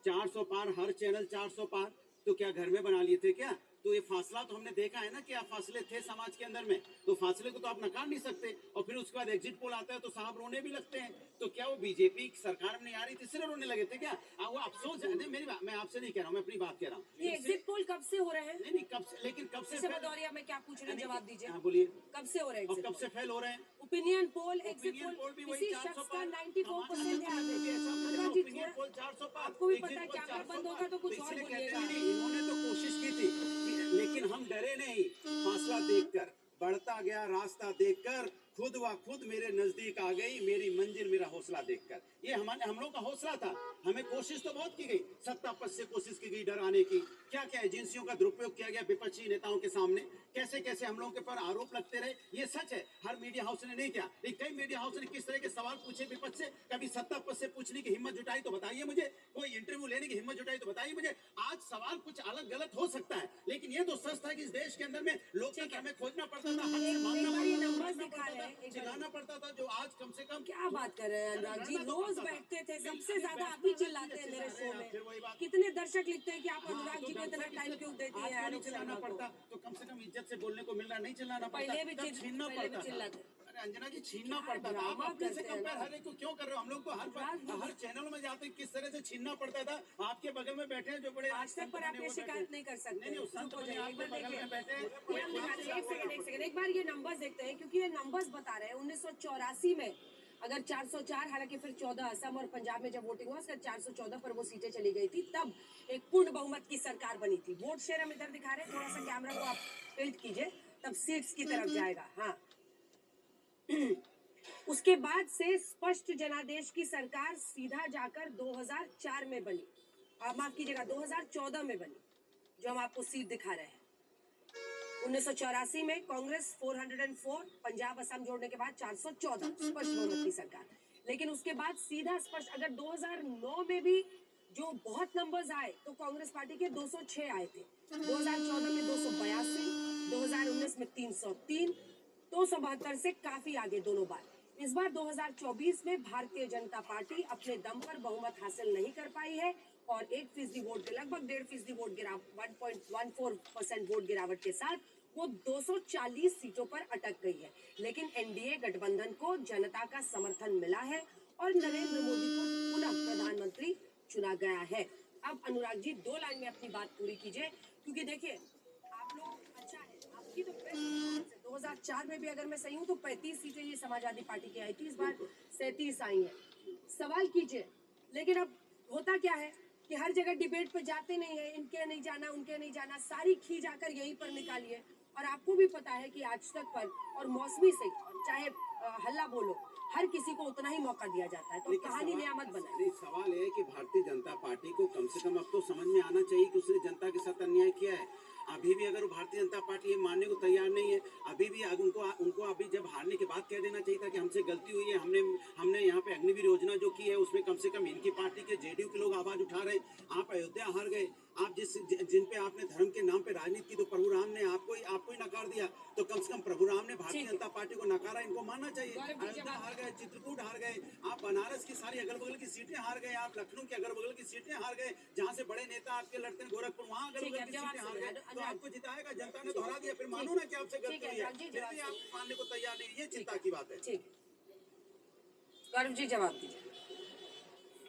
400 पार, हर channel 400 पार, तो क्या घर में बना लिए थे क्या? तो ये फासला तो हमने देखा है ना, क्या फासले थे समाज के अंदर में, तो फासले को तो आप नकार नहीं सकते। और फिर उसके बाद एग्जिट पोल आता है तो साहब रोने भी लगते हैं। तो क्या वो बीजेपी सरकार में नहीं आ रही थी इसलिए रोने लगे थे क्या? वो अफसोस है। नहीं, मेरी बात, मैं आपसे नहीं कह रहा हूँ, मैं अपनी बात कह रहा हूँ। ये एग्जिट पोल कब से हो रहे हैं? नहीं, कब से, लेकिन कब से भदौरिया, मैं क्या पूछ रही हूँ, जवाब दीजिए। हाँ, बोलिए। कब से हो रहे हैं? और कब से फेल हो रहे हैं? ओपिनियन पोल, एग्जिट पोल भी वही किसी 400 शख्स का पार, 94% है। ओपिनियन पोल 400 पार, आपको भी पता है कैमरा बंद होगा तो कुछ और बोलिएगा। इन्होंने तो कोशिश की थी, लेकिन हम डरे नहीं। फासला देखकर, बढ़ता गया रास्ता देखकर, खुद व खुद मेरे नजदीक आ गई मेरी मंजिल, मेरा हौसला देखकर। ये हम लोग का हौसला था। हमें कोशिश तो बहुत की गई, सत्ता पद से कोशिश की गई डराने की, क्या क्या एजेंसियों का दुरुपयोग किया गया विपक्षी नेताओं के सामने, कैसे कैसे हम लोगों के पर आरोप लगते रहे। ये सच है, हर मीडिया हाउस ने नहीं किया, लेकिन कई मीडिया हाउस ने किस तरह के सवाल पूछे विपक्ष से, कभी सत्ता पद से पूछने की हिम्मत जुटाई तो बताइए मुझे, कोई इंटरव्यू लेने की हिम्मत जुटाई तो बताइए मुझे। आज सवाल कुछ अलग गलत हो सकता है, लेकिन ये तो सच था कि इस देश के अंदर में लोकतंत्र हमें खोजना पड़ता था, चिल्लाना पड़ता था, जो आज कम से कम। क्या बात कर रहे हैं अनुराग जी, रोज बैठते थे, सबसे ज्यादा आप ही चिल्लाते हैं मेरे शो में। कितने दर्शक लिखते हैं कि आप अनुराग जी को इतना टाइम क्यों देती है? नहीं चिल्लाना पड़ता तो कम से कम इज्जत से बोलने को मिल रहा, नहीं चिल्लाना पड़ता, पहले भी छीनना पड़ता। चिल्लाते। अरे अंजना जी, छीनना पड़ता था। आप अपने से कंपेयर हर एक को क्यों कर रहे हो? हम लोग तो हर चैनल में जाते किस तरह से छीनना पड़ता था। आपके बगल में बैठे हैं जो बड़े आज तक पर आप ये शिकायत नहीं कर सकते। नहीं, संत आपके बगल में बैठे हैं। एक सेकंड, एक बार ये नंबर्स देखते हैं, क्योंकि ये नंबर्स बता रहे हैं 1984 में अगर 404, हालांकि फिर 14 असम और पंजाब में जब वोटिंग हुआ, 414 पर वो सीटें चली गई थी, तब एक पूर्ण बहुमत की सरकार बनी थी। वोट शेयर हम इधर दिखा रहे हैं, थोड़ा सा कैमरा को आप टिल्ट कीजिए, तब सीट्स की तरफ जाएगा। हाँ, उसके बाद से स्पष्ट जनादेश की सरकार सीधा जाकर 2004 में बनी, माफ कीजिएगा 2014 में बनी, जो हम आपको सीट दिखा रहे हैं। 1984 में कांग्रेस 404, पंजाब असम जोड़ने के बाद 414, स्पष्ट बहुमत की सरकार। लेकिन उसके बाद सीधा स्पष्ट, अगर 2009 में भी जो बहुत नंबर्स आए तो कांग्रेस पार्टी के 206 आए थे, 2014 में 282, 2019 में 303, 272 से काफी आगे दोनों बार। इस बार 2024 में भारतीय जनता पार्टी अपने दम पर बहुमत हासिल नहीं कर पाई है और 1% वोट के लगभग 1.5% वोट गिरावट, 1.14% वोट गिरावट के साथ वो 240 सीटों पर अटक गई है। लेकिन एनडीए गठबंधन को जनता का समर्थन मिला है और नरेंद्र मोदी को पुनः प्रधानमंत्री चुना गया है। अब अनुराग जी 2 लाइन में अपनी बात पूरी कीजिए, क्योंकि देखिए आप लोग, अच्छा है आपकी तो 2004 में भी अगर मैं सही हूँ तो 35 सीटें ये समाजवादी पार्टी की आई थी, इस बार 37 आई हैं। सवाल कीजिए, लेकिन अब होता क्या है कि हर जगह डिबेट पे जाते नहीं है, इनके नहीं जाना, उनके नहीं जाना, सारी खींच आकर यहीं पर निकालिए। और आपको भी पता है कि आज तक पर और मौसमी से चाहे हल्ला बोलो, हर किसी को उतना ही मौका दिया जाता है, तो कहानी नियामत बनाए। सवाल है कि भारतीय जनता पार्टी को कम से कम अब तो समझ में आना चाहिए कि उसने जनता के साथ अन्याय किया है। अभी भी अगर भारतीय जनता पार्टी ये मानने को तैयार नहीं है, अभी भी उनको अभी जब हारने के बाद कह देना चाहिए था कि हमसे गलती हुई है, हमने यहाँ पे अग्निवीर योजना जो की है उसमें कम से कम इनकी पार्टी के जेडीयू के लोग आवाज उठा रहे। आप अयोध्या हार गए, आप जिन पे आपने धर्म के नाम पे राजनीति की, तो प्रभु राम ने आपको ही नकार दिया, तो कम से कम प्रभु राम ने भारतीय जनता पार्टी को नकारा, इनको मानना चाहिए। अयोध्या हार गए, चित्रकूट हार गए, आप बनारस की सारी अगल बगल की सीटें हार गए, आप लखनऊ के अगल बगल की सीटें हार गए, जहाँ से बड़े नेता आपके लड़ते हैं गोरखपुर, वहाँ अगल बगल की सीटें हार गए, तो आपको जिताएगा जनता ने, तो हरा दिया, फिर मानो ना कि आपसे गलती हुई है, फिर भी आप मानने को तैयार नहीं, ये चिंता की बात है। गौरव जी जवाब दीजिए,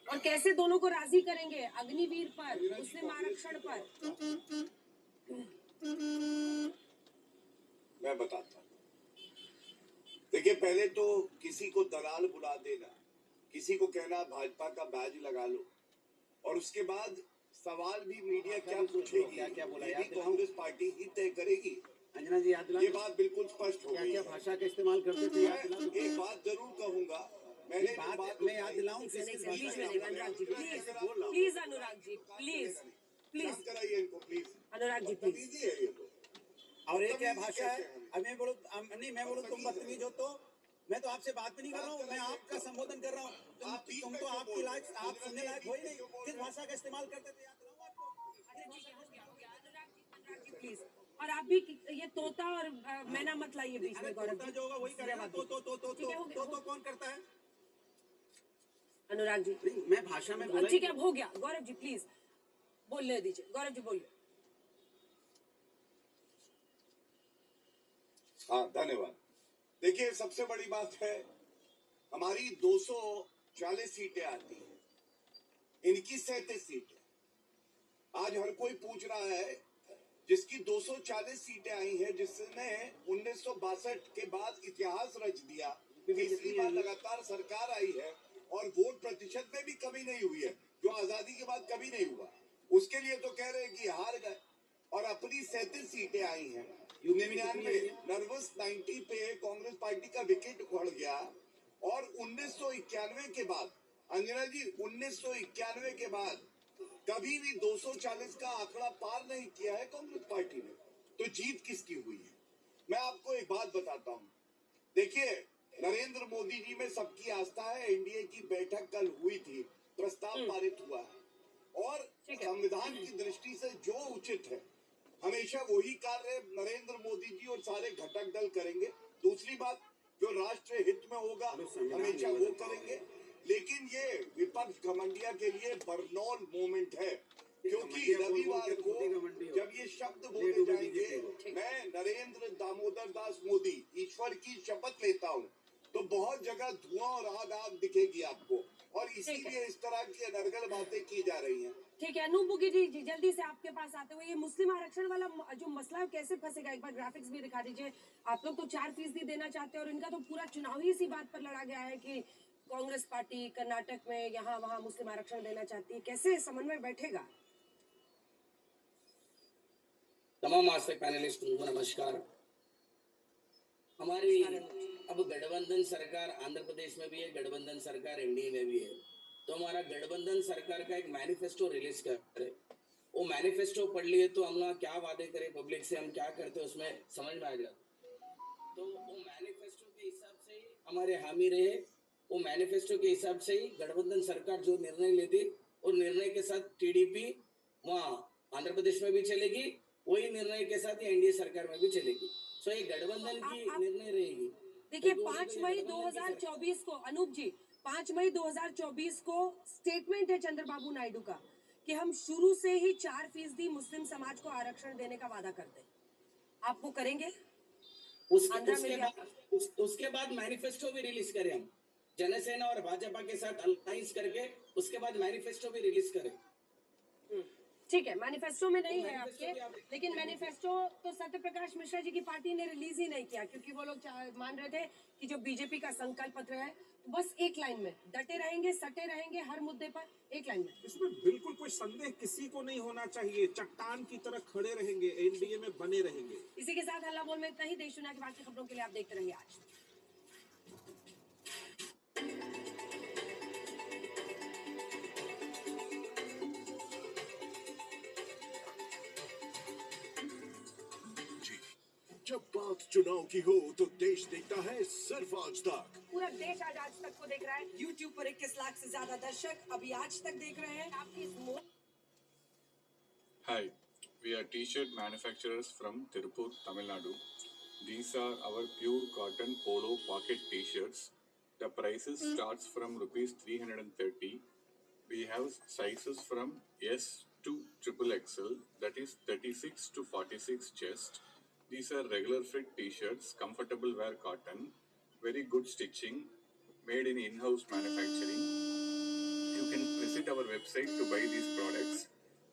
और कैसे दोनों को राजी करेंगे अग्निवीर पर, मुस्लिम आरक्षण पर? मैं बताता हूँ। देखिए, पहले तो किसी को दलाल बुला देना, किसी को कहना भाजपा का बैज लगा लो, और उसके बाद सवाल भी मीडिया क्या पूछेगी, क्या बोला यार, कांग्रेस पार्टी ही तय करेगी। अंजना जी याद दिला, ये बात बिल्कुल स्पष्ट हो गई। क्या भाषा का इस्तेमाल करते थे? एक बात जरूर कहूंगा, मैं याद दिलाऊं, प्लीज अनुराग जी, प्लीज कराइए इनको, प्लीज अनुराग जी, प्लीज। और एक क्या भाषा है? अब मैं बोलूं तुम बदतमीज हो, तो मैं तो आपसे बात भी नहीं कर रहा हूँ, मैं आपका संबोधन कर रहा हूँ, तुम तो आपकी लायक, आप सुनने लायक हो ही नहीं। किस भाषा का इस्तेमाल करते थे याद दिलाऊं आपको? प्लीज। और आप भी ये तोता और मैना मत लाइए बीच में, गौरव जी जो होगा वही करेगा। तो कौन करता है? अनुराग जी नहीं, मैं भाषा में बोला ठीक है, अब हो गया। गौरव जी प्लीज बोलने दीजिए। गौरव जी बोलिए। हाँ, धन्यवाद। देखिए, सबसे बड़ी बात है, हमारी 240 सीटें आती हैं, इनकी 37 सीटें। आज हर कोई पूछ रहा है, जिसकी 240 सीटें आई हैं, जिसने 1962 के बाद इतिहास रच दिया, तीसरी बार लगातार सरकार आई है और वोट प्रतिशत में भी कमी नहीं हुई है, जो आजादी के बाद कभी नहीं हुआ। उसके लिए तो कह रहे हैं कि हार गए, और अपनी 37 सीटें आई हैं। 99 नर्वस 90 पे कांग्रेस पार्टी का विकेट उखड़ गया, और 1991 के बाद, अंजना जी, 1991 के बाद कभी भी 240 का आंकड़ा पार नहीं किया है कांग्रेस पार्टी ने। तो जीत किसकी हुई है? मैं आपको एक बात बताता हूं। देखिए, नरेंद्र मोदी जी में सबकी आस्था है। एनडीए की बैठक कल हुई थी, प्रस्ताव पारित हुआ है, और संविधान की दृष्टि से जो उचित है, हमेशा वही कार्य नरेंद्र मोदी जी और सारे घटक दल करेंगे। दूसरी बात, जो राष्ट्र हित में होगा हमेशा वो करेंगे। लेकिन ये विपक्ष घमंडिया के लिए बरनौल मोमेंट है, क्योंकि रविवार को जब ये शब्द बोले जाएंगे, मैं नरेंद्र दामोदर दास मोदी ईश्वर की शपथ लेता हूँ, तो बहुत जगह धुआं और आग दिखेगी आपको, और इसीलिए इस तरह की अनर्गल बातें की जा रही हैं। ठीक है, अनूप बुगी जी जल्दी से आपके पास आते हुए, ये मुस्लिम आरक्षण वाला जो मसला है कैसे फंसेगा? एक बार ग्राफिक्स भी दिखा दीजिए। आप लोग तो 4% देना चाहते हैं, और इनका तो पूरा चुनाव ही इसी बात पर लड़ा गया है कि कांग्रेस पार्टी कर्नाटक में यहाँ वहाँ मुस्लिम आरक्षण देना चाहती है। कैसे समन्वय बैठेगा? तमाम आज तक पैनलिस्टों को नमस्कार। हमारी अब गठबंधन सरकार आंध्र प्रदेश में भी है, गठबंधन सरकार एनडीए में भी है, तो हमारा गठबंधन सरकार का एक मैनिफेस्टो रिलीज करे। वो मैनिफेस्टो पढ़ लिए तो हम लोग क्या वादे करें पब्लिक से, हम क्या करते उसमें समझ में आ जाता। तो वो मैनिफेस्टो के हिसाब से ही हमारे हामी रहे, वो मैनिफेस्टो के हिसाब से ही गठबंधन सरकार जो निर्णय लेती, और निर्णय के साथ टीडीपी वहाँ आंध्र प्रदेश में भी चलेगी, वही निर्णय के साथ एनडीए सरकार में भी चलेगी। सो ये गठबंधन की निर्णय रहेगी। देखिए, 5 मई 2024 को अनूप जी, 5 मई 2024 को स्टेटमेंट है चंद्रबाबू नायडू का कि हम शुरू से ही 4% मुस्लिम समाज को आरक्षण देने का वादा करते हैं। आप वो करेंगे? उसके बाद मैनिफेस्टो भी रिलीज करें हम, जनसेना और भाजपा के साथ अलायंस करके, उसके बाद मैनिफेस्टो भी रिलीज करें। ठीक है, मैनिफेस्टो में नहीं है आपके, लेकिन मैनिफेस्टो तो सत्यप्रकाश मिश्रा जी की पार्टी ने रिलीज ही नहीं किया, क्योंकि वो लोग मान रहे थे कि जो बीजेपी का संकल्प पत्र है, तो बस एक लाइन में डटे रहेंगे, सटे रहेंगे हर मुद्दे पर, एक लाइन में। इसमें बिल्कुल कोई संदेह किसी को नहीं होना चाहिए। चट्टान की तरह खड़े रहेंगे, एनडीए में बने रहेंगे। इसी के साथ हल्ला बोल में इतना ही। देश दुनिया की बाकी खबरों के लिए आप देखते रहिए आज। जब बात चुनाव की हो तो देश देखता है सिर्फ आज तक। पूरा देश आज तक को देख रहा है। YouTube पर 21 लाख से ज्यादा दर्शक अभी आज तक देख रहे हैं। आपकी इस Hi, we are t-shirt manufacturers from Tirupur, Tamil Nadu. These are our pure cotton polo pocket t-shirts. The prices starts from rupees 330. We have sizes from S to XXL, that is 36 to 46 chest. These are regular fit t-shirts, comfortable wear cotton, very good stitching, made in in-house manufacturing. You can visit our website to buy these products.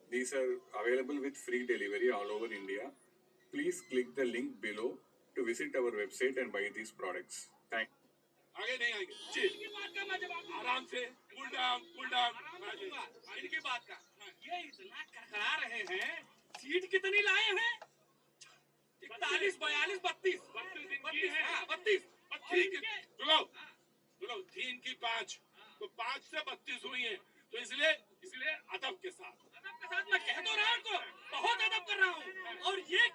These are available with free delivery all over India. Please click the link below to visit our website and buy these products. Thank you. आगे नहीं आएंगे जी। इनकी बात का मैं जवाब आराम से कूल डाउन इनकी बात का ये इतना करकरा रहे हैं। सीट कितनी लाए हैं? 41 42 32 चलो 3 की 5 तो 5 से 32 हुई है, तो इसलिए अदब के साथ मैं कह तो रहा हूँ, बहुत अदब कर रहा हूँ। और ये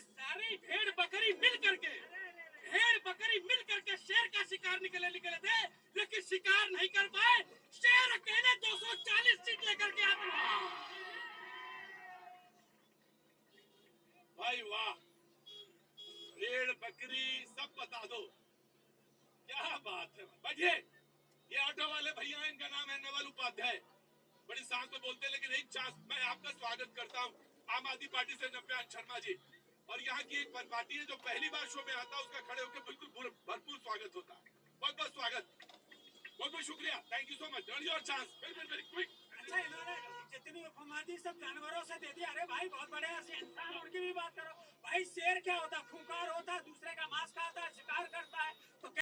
सारी भेड़ बकरी मिल करके शेर का शिकार निकले थे, लेकिन शिकार नहीं कर पाए। शेर अकेले 240 सीट लेकर के आते हैं। भाई वाह, भेड़ बकरी सब बता दो, क्या बात है। बैठिए, ये ऑटो वाले भैया हैं, इनका नाम है नवल उपाध्याय, बड़ी सांस में बोलते हैं, लेकिन एक चांस मैं आपका स्वागत करता हूँ आम आदमी पार्टी से नव्यांश शर्मा जी, और यहाँ की एक पार्टी है जो पहली बार शो में आता है, उसका खड़े होकर बिल्कुल भरपूर स्वागत होता है। बहुत बहुत स्वागत, बहुत बहुत शुक्रिया, thank you so much, your chance, very quick. अच्छा, इन्होंने जितनी उपमादी सब जानवरों से दे दी। अरे भाई बहुत बड़े इंसान, उनकी भी बात करो भाई। शेर क्या होता? खूंखार होता, दूसरे का मांस खाता है, शिकार करता है,